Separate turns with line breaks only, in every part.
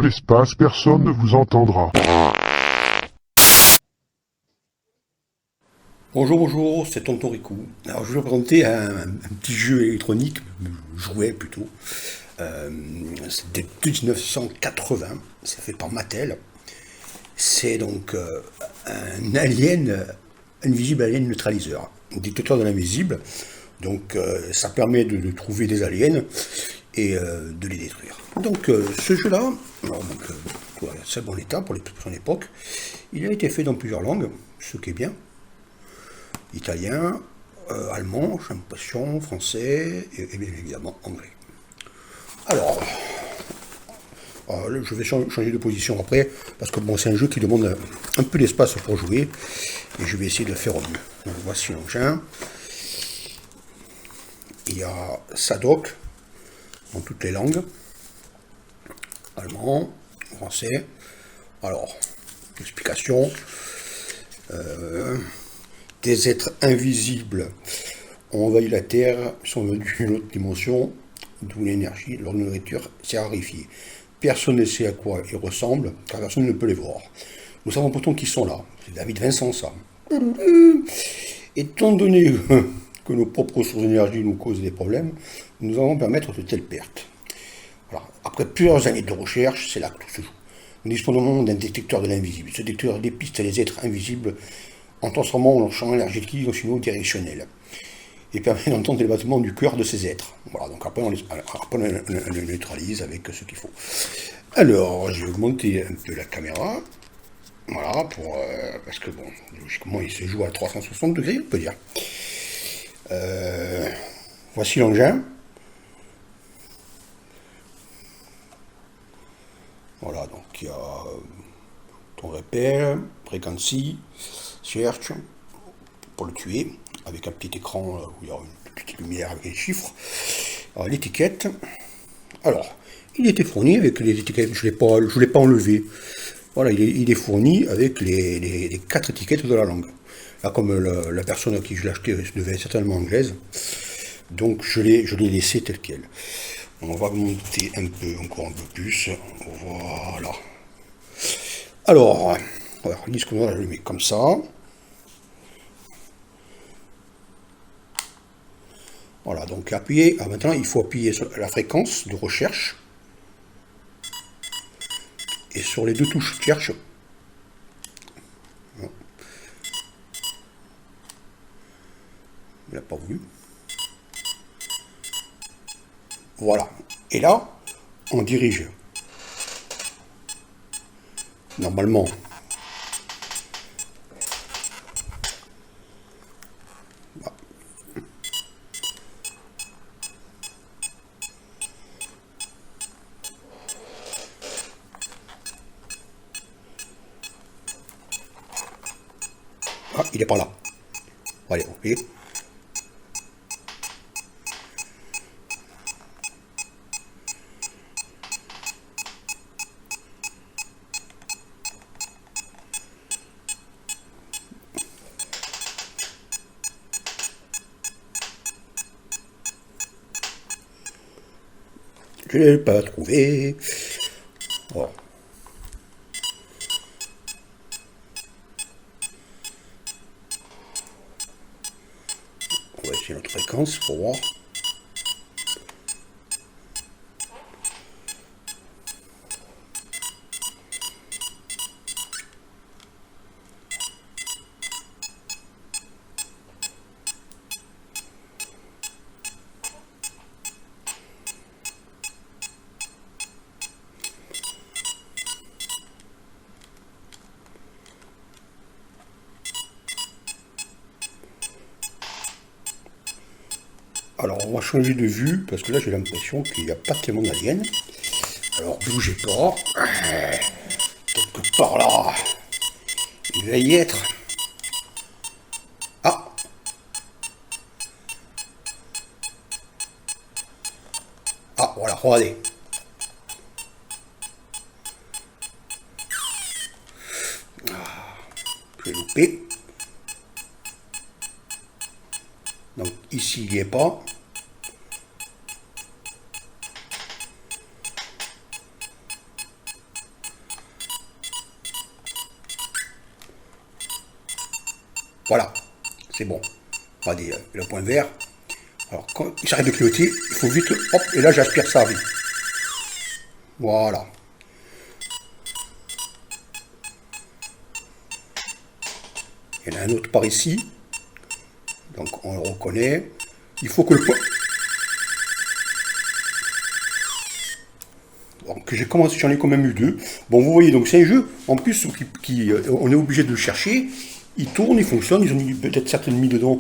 l'espace, personne ne vous entendra.
Bonjour, bonjour, c'est Tonton Rico. Alors, je vais vous présenter un petit jeu électronique, jouet plutôt. C'est de 1980, c'est fait par Mattel. C'est donc un alien, invisible alien neutraliseur, un détecteur de l'invisible. Donc, ça permet de trouver des aliens et de les détruire. Donc, ce jeu-là, c'est bon état pour son époque. Il a été fait dans plusieurs langues, ce qui est bien. Italien, allemand, j'ai l'impression, français et bien évidemment anglais. Alors, je vais changer de position après, parce que bon, c'est un jeu qui demande un peu d'espace pour jouer, et je vais essayer de le faire au mieux. Donc voici l'engin. Il y a Sadok, dans toutes les langues, allemand, français. Alors, explication. Des êtres invisibles ont envahi la Terre, sont venus d'une autre dimension, d'où l'énergie, leur nourriture s'est raréfiée. Personne ne sait à quoi ils ressemblent, car personne ne peut les voir. Nous savons pourtant qu'ils sont là. C'est David Vincent, ça. Étant donné que nos propres ressources d'énergie nous causent des problèmes, nous allons permettre de telles pertes. Alors, après plusieurs années de recherche, c'est là que tout se joue. Nous disposons d'un détecteur de l'invisible. Ce détecteur dépiste les êtres invisibles en transformant leur champ énergétique en signaux directionnels et permet d'entendre les battements du cœur de ces êtres. Voilà, donc après on les neutralise avec ce qu'il faut. Alors, je vais augmenter un peu la caméra, voilà, parce que bon, logiquement il se joue à 360 degrés, on peut dire. Voici l'engin. Voilà, donc il y a ton repère, frequency, search, pour le tuer, avec un petit écran où il y a une petite lumière avec les chiffres. Alors, l'étiquette. Alors, il était fourni avec les étiquettes, je ne l'ai pas enlevé. Voilà, il est fourni avec les 4 étiquettes de la langue. Là, comme la personne à qui je l'ai acheté devait être certainement anglaise, donc je l'ai laissé tel quel. On va monter encore un peu plus. Voilà. Alors, le disque noir, je le mets comme ça. Voilà, donc appuyer. Maintenant, il faut appuyer sur la fréquence de recherche et sur les 2 touches cherche. Il n'a pas voulu. Voilà. Et là, on dirige. Normalement. Ah, il est pas là. Allez, ok. Je ne l'ai pas trouvé. Voilà. On va essayer notre fréquence pour voir. Alors on va changer de vue parce que là j'ai l'impression qu'il n'y a pas tellement d'aliens. Alors bougez pas. Quelque part là. Il va y être. Ah. Ah voilà, regardez. Je vais louper. Donc ici il n'y est pas. Voilà, c'est bon. Regardez, le point vert. Alors, quand il s'arrête de clignoter, il faut vite, hop, et là j'aspire ça vite. Voilà. Il y en a un autre par ici. Donc on le reconnaît. Il faut que le point... Donc j'ai commencé, j'en ai quand même eu deux. Bon, vous voyez, donc c'est un jeu, en plus, on est obligé de le chercher. Il tourne, il fonctionne. Ils ont peut-être certainement mis dedans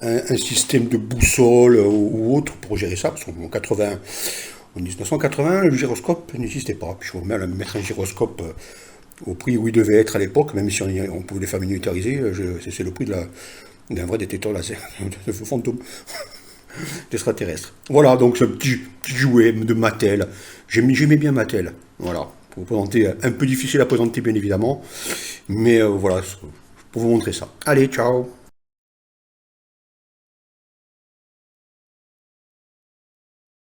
un système de boussole ou autre pour gérer ça. Parce qu'en 1980, le gyroscope n'existait pas. Puis je vais mettre un gyroscope au prix où il devait être à l'époque, même si on pouvait les faire miniaturiser. C'est le prix d'un vrai détecteur laser, de fantôme d'extraterrestre. Voilà, donc ce petit jouet de Mattel. J'aimais bien Mattel. Voilà, pour vous présenter, un peu difficile à présenter bien évidemment, mais voilà, pour vous montrer ça. Allez, ciao!